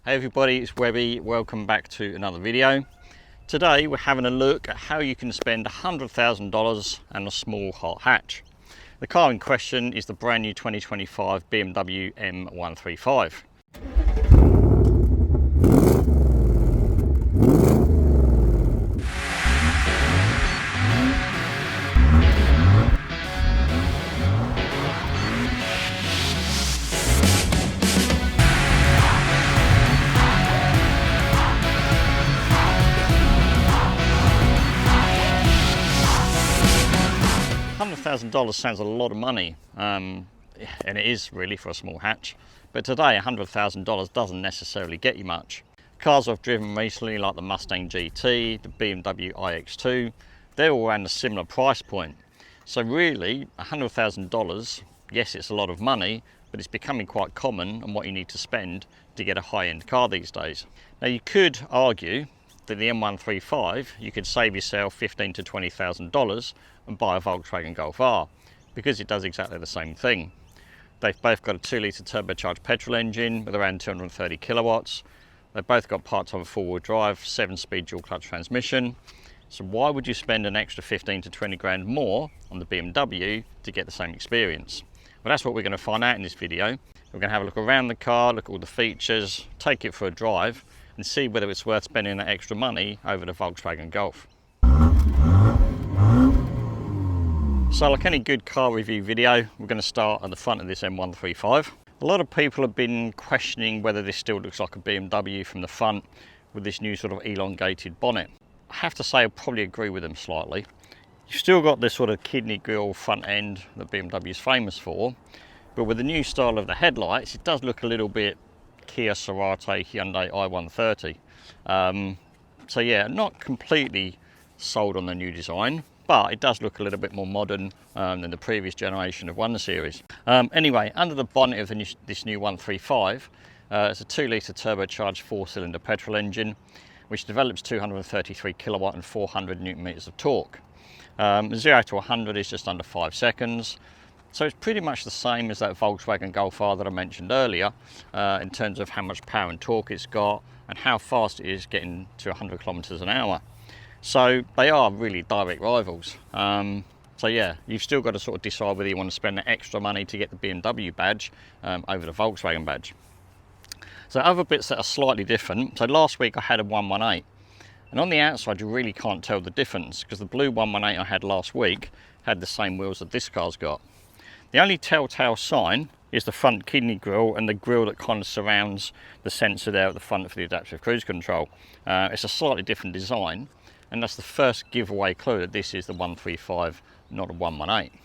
Hey everybody, it's Webby. Welcome back to another video. Today we're having a look at how you can spend $100,000 on a small hot hatch. The car in question is the brand new 2025 BMW M135. $100,000 sounds a lot of money, and it is really for a small hatch, but today $100,000 doesn't necessarily get you much. Cars I've driven recently, like the Mustang GT, the BMW iX2, they're all around a similar price point. So really $100,000, yes, it's a lot of money, but it's becoming quite common on what you need to spend to get a high-end car these days. Now you could argue that the M135, you could save yourself $15,000 to $20,000 and buy a Volkswagen Golf R, because it does exactly the same thing. They've both got a 2-litre turbocharged petrol engine with around 230 kilowatts. They've both got part-time four-wheel drive, 7-speed dual clutch transmission. So why would you spend an extra 15 to 20 grand more on the BMW to get the same experience? Well, that's what we're going to find out in this video. We're going to have a look around the car, look at all the features, take it for a drive, and see whether it's worth spending that extra money over the Volkswagen Golf. So like any good car review video, we're going to start at the front of this M135. A lot of people have been questioning whether this still looks like a BMW from the front with this new sort of elongated bonnet. I have to say I probably agree with them slightly. You've still got this sort of kidney grille front end that BMW is famous for, but with the new style of the headlights, it does look a little bit Kia Sorate, Hyundai i130. So yeah, not completely sold on the new design, but it does look a little bit more modern than the previous generation of 1 Series. Anyway, under the bonnet of this new 135, it's a 2-litre turbocharged 4-cylinder petrol engine, which develops 233 kilowatt and 400 newton meters of torque. 0 to 100 is just under 5 seconds. So it's pretty much the same as that Volkswagen Golf R that I mentioned earlier, in terms of how much power and torque it's got and how fast it is getting to 100 kilometers an hour. So they are really direct rivals. So yeah, you've still got to sort of decide whether you want to spend the extra money to get the BMW badge over the Volkswagen badge. So other bits that are slightly different. So last week I had a 118, and on the outside you really can't tell the difference because the blue 118 I had last week had the same wheels that this car's got. The only telltale sign is the front kidney grille and the grille that kind of surrounds the sensor there at the front for the adaptive cruise control. It's a slightly different design, and that's the first giveaway clue that this is the 135, not a 118.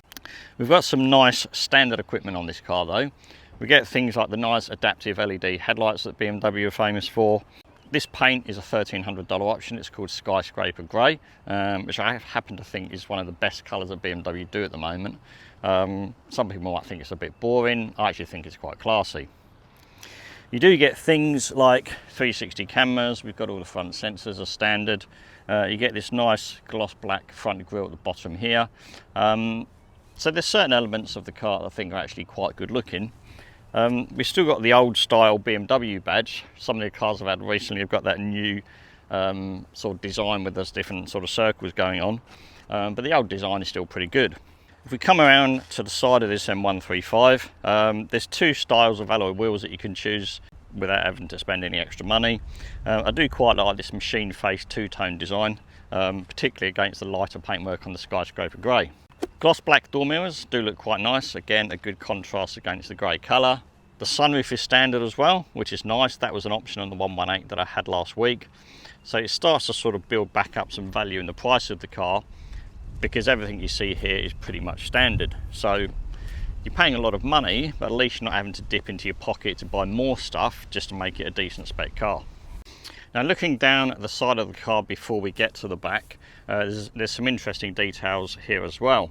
We've got some nice standard equipment on this car though. We get things like the nice adaptive LED headlights that BMW are famous for. This paint is a $1,300 option. It's called Skyscraper Grey, which I happen to think is one of the best colours that BMW do at the moment. Some people might think it's a bit boring. I actually think it's quite classy. You do get things like 360 cameras. We've got all the front sensors as standard. You get this nice gloss black front grille at the bottom here. So there's certain elements of the car that I think are actually quite good looking. We've still got the old style BMW badge. Some of the cars I've had recently have got that new sort of design with those different sort of circles going on. But the old design is still pretty good. If we come around to the side of this M135, there's 2 styles of alloy wheels that you can choose without having to spend any extra money. I do quite like this machine face 2-tone design, particularly against the lighter paintwork on the Skyscraper Grey. Gloss black door mirrors do look quite nice, again a good contrast against the grey colour. The sunroof is standard as well, which is nice. That was an option on the 118 that I had last week. So it starts to sort of build back up some value in the price of the car, because everything you see here is pretty much standard. So you're paying a lot of money, but at least you're not having to dip into your pocket to buy more stuff just to make it a decent spec car. Now looking down at the side of the car before we get to the back, there's some interesting details here as well.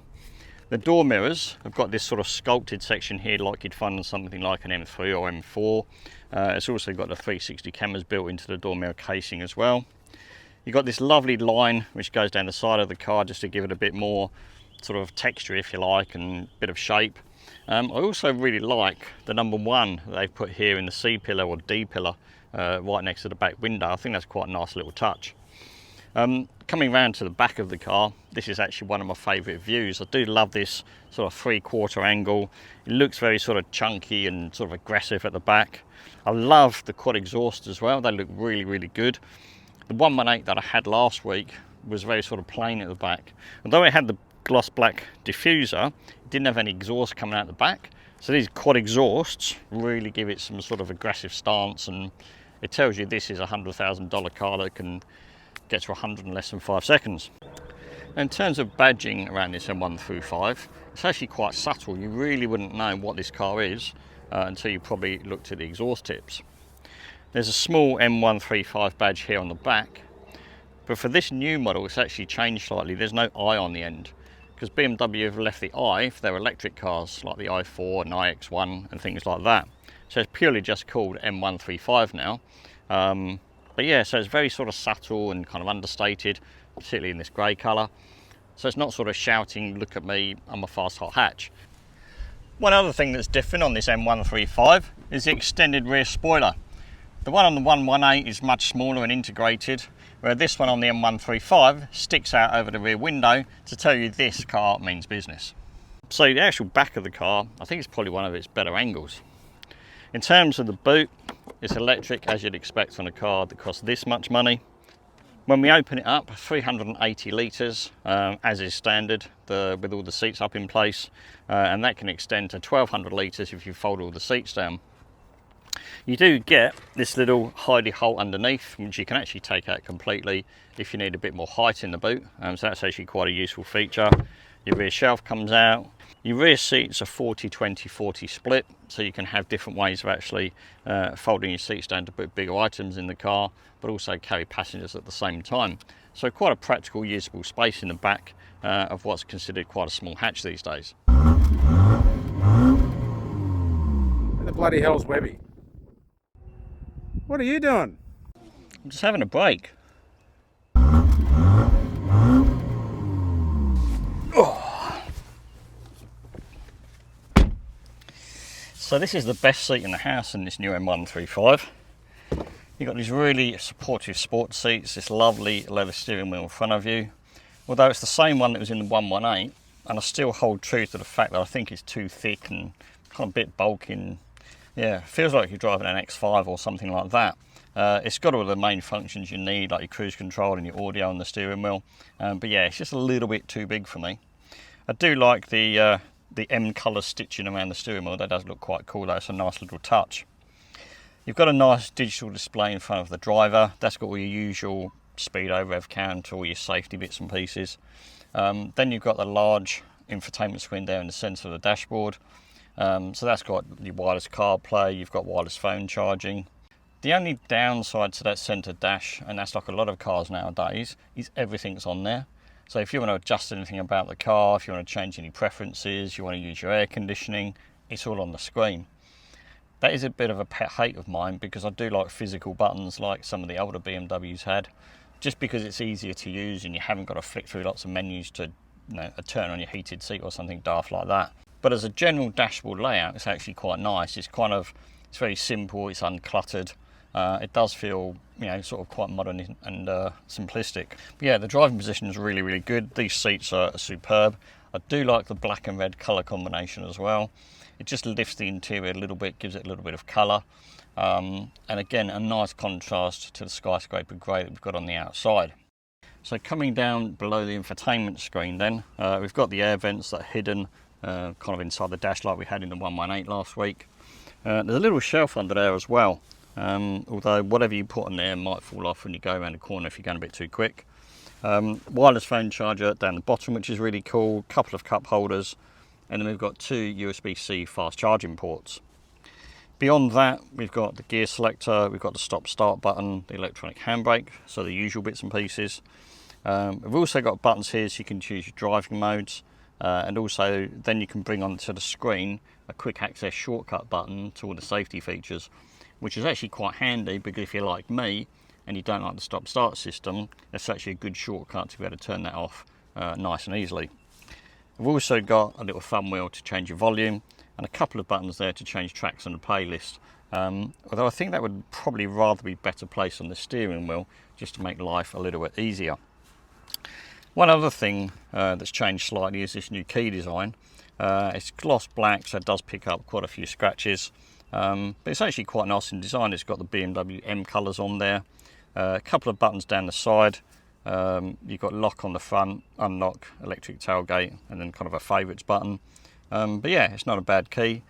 The door mirrors have got this sort of sculpted section here like you'd find on something like an M3 or M4. It's also got the 360 cameras built into the door mirror casing as well. You've got this lovely line which goes down the side of the car just to give it a bit more sort of texture, if you like, and a bit of shape. I also really like the number 1 that they've put here in the C pillar or D pillar right next to the back window. I think that's quite a nice little touch. Coming round to the back of the car, this is actually one of my favourite views. I do love this sort of 3/4 angle. It looks very sort of chunky and sort of aggressive at the back. I love the quad exhaust as well. They look really, really good. The 118 that I had last week was very sort of plain at the back. Although it had the gloss black diffuser, it didn't have any exhaust coming out the back. So these quad exhausts really give it some sort of aggressive stance, and it tells you this is a $100,000 car that can get to 100 in less than 5 seconds. In terms of badging around this M135, it's actually quite subtle. You really wouldn't know what this car is until you probably looked at the exhaust tips. There's a small M135 badge here on the back, but for this new model it's actually changed slightly. There's no I on the end, because BMW have left the I for their electric cars like the i4 and iX1 and things like that. So it's purely just called M135 now. But yeah, so it's very sort of subtle and kind of understated, particularly in this grey colour. So it's not sort of shouting, look at me, I'm a fast hot hatch. One other thing that's different on this M135 is the extended rear spoiler. The one on the 118 is much smaller and integrated, where this one on the M135 sticks out over the rear window to tell you this car means business. So the actual back of the car, I think it's probably one of its better angles. In terms of the boot, it's electric, as you'd expect on a car that costs this much money. When we open it up, 380 litres, as is standard, with all the seats up in place, and that can extend to 1200 litres if you fold all the seats down. You do get this little hidey hole underneath, which you can actually take out completely if you need a bit more height in the boot, so that's actually quite a useful feature. Your rear shelf comes out. Your rear seats are 40-20-40 split, so you can have different ways of actually folding your seats down to put bigger items in the car, but also carry passengers at the same time. So quite a practical, usable space in the back of what's considered quite a small hatch these days. Where the bloody hell's Webby? What are you doing? I'm just having a break. So this is the best seat in the house in this new M135. You've got these really supportive sports seats, this lovely leather steering wheel in front of you. Although it's the same one that was in the 118, and I still hold true to the fact that I think it's too thick and kind of a bit bulky, and yeah, feels like you're driving an X5 or something like that. It's got all the main functions you need, like your cruise control and your audio on the steering wheel, but yeah, it's just a little bit too big for me. I do like the M colour stitching around the steering wheel. That does look quite cool though. It's a nice little touch. You've got a nice digital display in front of the driver. That's got all your usual speedo, rev count, all your safety bits and pieces. Then you've got the large infotainment screen there in the centre of the dashboard. So that's got your wireless CarPlay, you've got wireless phone charging. The only downside to that centre dash, and that's like a lot of cars nowadays, is everything's on there. So if you want to adjust anything about the car, if you want to change any preferences, you want to use your air conditioning, it's all on the screen. That is a bit of a pet hate of mine, because I do like physical buttons like some of the older BMWs had, just because it's easier to use and you haven't got to flick through lots of menus to, you know, turn on your heated seat or something daft like that. But as a general dashboard layout, it's actually quite nice. It's very simple, it's uncluttered. It does feel, you know, sort of quite modern and simplistic. But yeah, the driving position is really, really good. These seats are superb. I do like the black and red colour combination as well. It just lifts the interior a little bit, gives it a little bit of colour. And again, a nice contrast to the skyscraper grey that we've got on the outside. So coming down below the infotainment screen then, we've got the air vents that are hidden kind of inside the dash like we had in the 118 last week. There's a little shelf under there as well. Although whatever you put on there might fall off when you go around the corner if you're going a bit too quick. Wireless phone charger down the bottom, which is really cool, couple of cup holders, and then we've got 2 USB-C fast charging ports. Beyond that, we've got the gear selector, we've got the stop start button, the electronic handbrake, so the usual bits and pieces. We've also got buttons here so you can choose your driving modes, and also then you can bring onto the screen a quick access shortcut button to all the safety features, which is actually quite handy, because if you're like me and you don't like the stop start system, that's actually a good shortcut to be able to turn that off nice and easily. We've also got a little thumb wheel to change your volume, and a couple of buttons there to change tracks on the playlist. Although I think that would probably rather be better placed on the steering wheel, just to make life a little bit easier. One other thing that's changed slightly is this new key design. It's gloss black, so it does pick up quite a few scratches, but it's actually quite nice in design. It's got the BMW M colours on there, a couple of buttons down the side. You've got lock on the front, unlock, electric tailgate, and then kind of a favourites button. But yeah, it's not a bad key.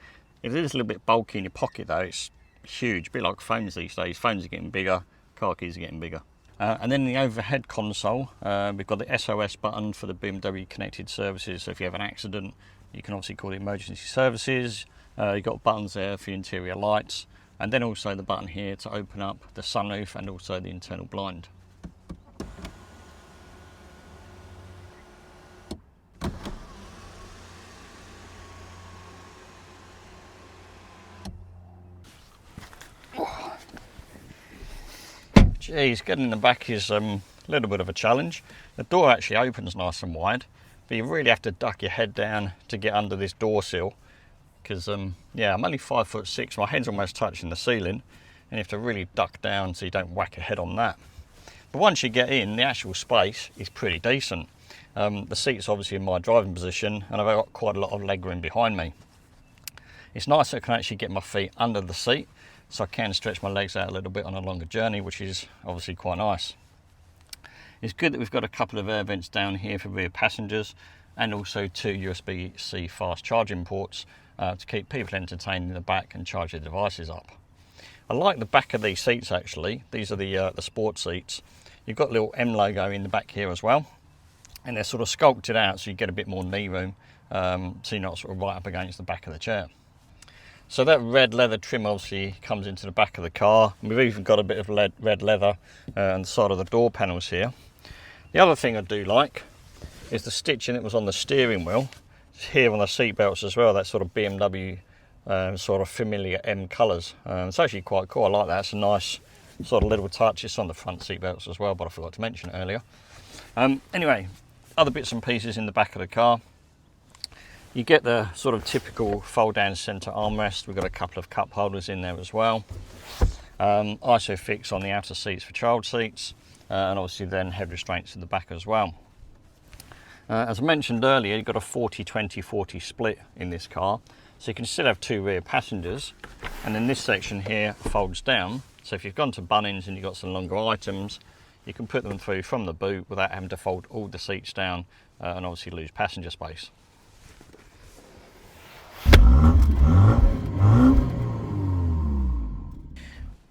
It is a little bit bulky in your pocket though. It's huge, a bit like phones these days. Phones are getting bigger, car keys are getting bigger. And then in the overhead console, we've got the SOS button for the BMW connected services. So if you have an accident, you can obviously call the emergency services. You've got buttons there for your interior lights, and then also the button here to open up the sunroof and also the internal blind. Geez, getting in the back is a little bit of a challenge. The door actually opens nice and wide, but you really have to duck your head down to get under this door sill, because yeah, I'm only 5'6", my head's almost touching the ceiling, and you have to really duck down so you don't whack your head on that. But once you get in, the actual space is pretty decent. The seat's obviously in my driving position, and I've got quite a lot of leg room behind me. It's nice that I can actually get my feet under the seat, so I can stretch my legs out a little bit on a longer journey, which is obviously quite nice. It's good that we've got a couple of air vents down here for rear passengers, and also 2 USB-C fast charging ports to keep people entertained in the back and charge their devices up. I like the back of these seats actually. These are the sport seats. You've got a little M logo in the back here as well, and they're sort of sculpted out so you get a bit more knee room, so you're not sort of right up against the back of the chair. So that red leather trim obviously comes into the back of the car. We've even got a bit of red leather on the side of the door panels here. The other thing I do like is the stitching that was on the steering wheel. It's here on the seat belts as well, that sort of BMW sort of familiar M colours. It's actually quite cool, I like that. It's a nice sort of little touch. It's on the front seat belts as well, but I forgot to mention it earlier. Anyway, other bits and pieces in the back of the car. You get the sort of typical fold-down centre armrest. We've got a couple of cup holders in there as well. ISOFIX on the outer seats for child seats, and obviously then head restraints in the back as well. As I mentioned earlier, you've got a 40-20-40 split in this car, so you can still have 2 rear passengers, and then this section here folds down. So if you've gone to Bunnings and you've got some longer items, you can put them through from the boot without having to fold all the seats down and obviously lose passenger space.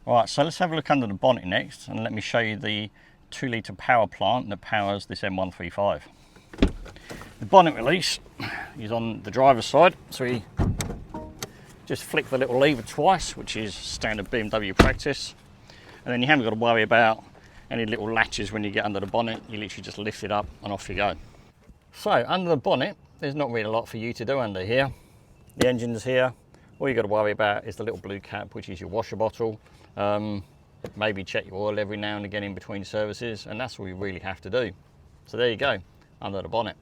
Alright, so let's have a look under the bonnet next, and let me show you the 2-litre power plant that powers this M135. The bonnet release is on the driver's side, so we just flick the little lever twice, which is standard BMW practice, and then you haven't got to worry about any little latches when you get under the bonnet. You literally just lift it up and off you go. So under the bonnet, there's not really a lot for you to do under here. The engine's here. All you've got to worry about is the little blue cap, which is your washer bottle. Maybe check your oil every now and again in between services, and that's all you really have to do. So there you go, under the bonnet.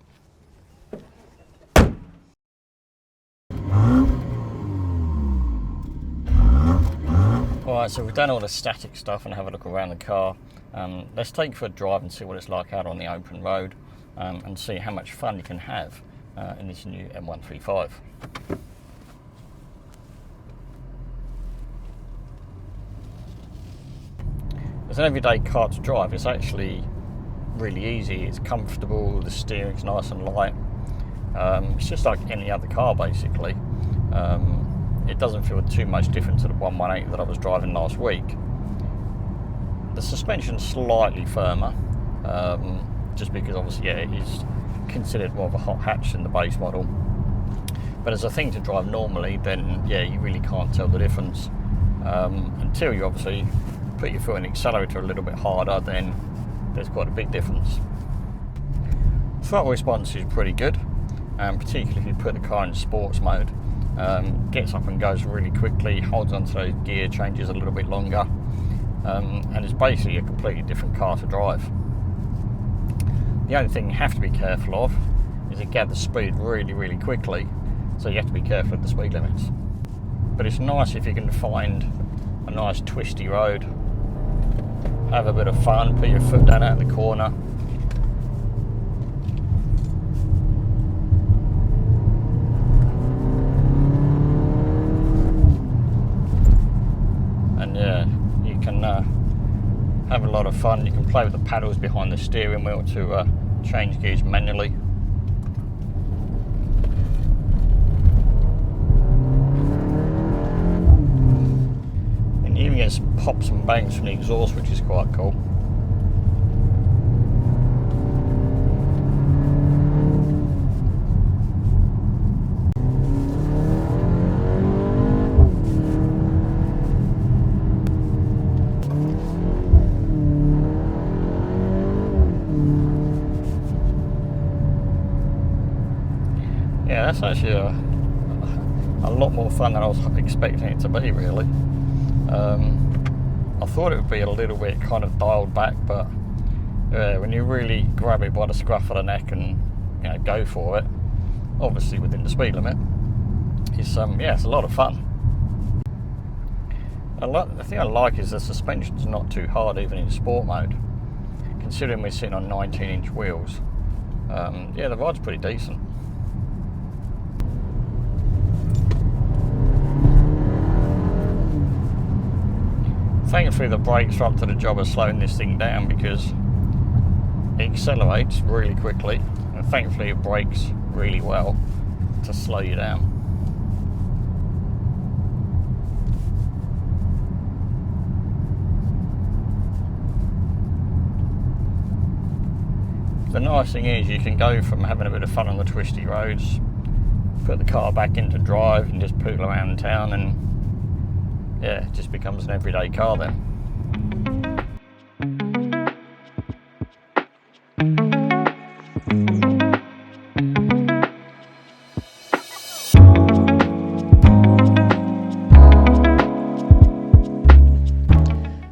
Alright, so we've done all the static stuff and have a look around the car. Let's take it for a drive and see what it's like out on the open road, and see how much fun you can have in this new M135. As an everyday car to drive, it's actually really easy. It's comfortable, the steering's nice and light. It's just like any other car basically. It doesn't feel too much different to the 118 that I was driving last week. The suspension's slightly firmer, just because obviously it is considered more of a hot hatch than the base model. But as a thing to drive normally, then yeah, you really can't tell the difference until you obviously put your foot in the accelerator a little bit harder. Then there's quite a big difference. Throttle response is pretty good, particularly if you put the car in sports mode. Gets up and goes really quickly, holds onto those gear changes a little bit longer, and it's basically a completely different car to drive. The only thing you have to be careful of is it gathers speed really quickly. so you have to be careful of the speed limits. But it's nice if you can find a nice twisty road, have a bit of fun, put your foot down out of the corner. And yeah, you can have a lot of fun. You can play with the paddles behind the steering wheel to change gears manually. And you even get some pops and bangs from the exhaust, which is quite cool. Yeah, that's actually a lot more fun than I was expecting it to be, really. I thought it would be a little bit kind of dialed back, but yeah, when you really grab it by the scruff of the neck and go for it, obviously within the speed limit, it's yeah, it's a lot of fun. The thing I like is the suspension's not too hard even in sport mode, considering we're sitting on 19-inch wheels. Yeah, the ride's pretty decent. Thankfully the brakes are up to the job of slowing this thing down, because it accelerates really quickly, and thankfully it brakes really well to slow you down. The nice thing is you can go from having a bit of fun on the twisty roads, put the car back into drive and just poodle around town, and yeah, it just becomes an everyday car then.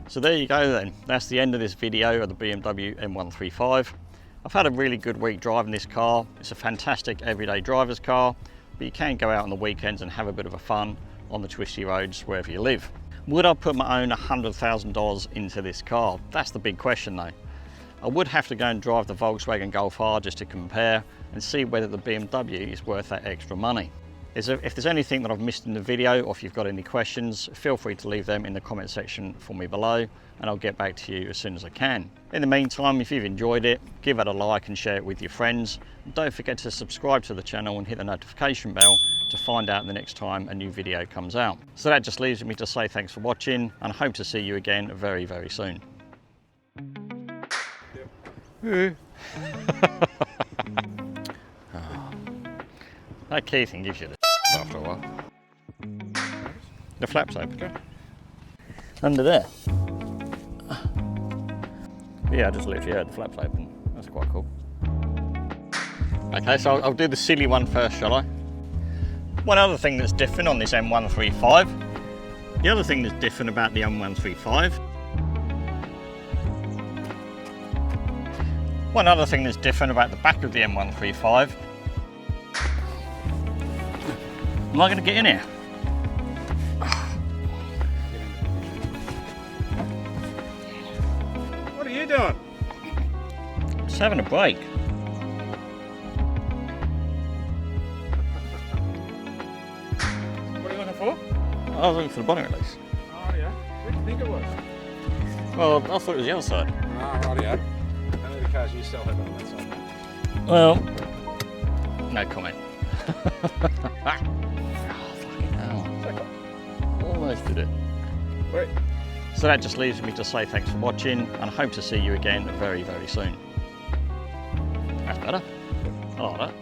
So there you go then, that's the end of this video of the BMW M135. I've had a really good week driving this car. It's a fantastic everyday driver's car, but you can go out on the weekends and have a bit of a fun on the twisty roads wherever you live. Would I put my own $100,000 into this car? That's the big question though. I would have to go and drive the Volkswagen Golf R just to compare and see whether the BMW is worth that extra money. If there's anything that I've missed in the video, or if you've got any questions, feel free to leave them in the comment section for me below, and I'll get back to you as soon as I can. In the meantime, if you've enjoyed it, give it a like and share it with your friends. And don't forget to subscribe to the channel and hit the notification bell to find out the next time a new video comes out. So that just leaves me to say thanks for watching, and I hope to see you again very, very soon. Yep. That key thing gives you the after a while. The flap's open. Okay. Under there. Yeah, I just literally heard the flap's open. That's quite cool. Okay, so I'll do the silly one first, shall I? One other thing that's different on this M135. The other thing that's different about the M135. One other thing that's different about the back of the M135. Am I going to get in here? What are you doing? Just having a break. What are you looking for? I was looking for the bonnet release. Oh yeah. Where do you think it was? Well, I thought it was the other side. Oh, rightio. Only the cars you sell have it on that side. Well, no comment. Oh, fucking hell. Almost did it. Wait. So that just leaves me to say thanks for watching, and I hope to see you again very, very soon. That's better. I like that.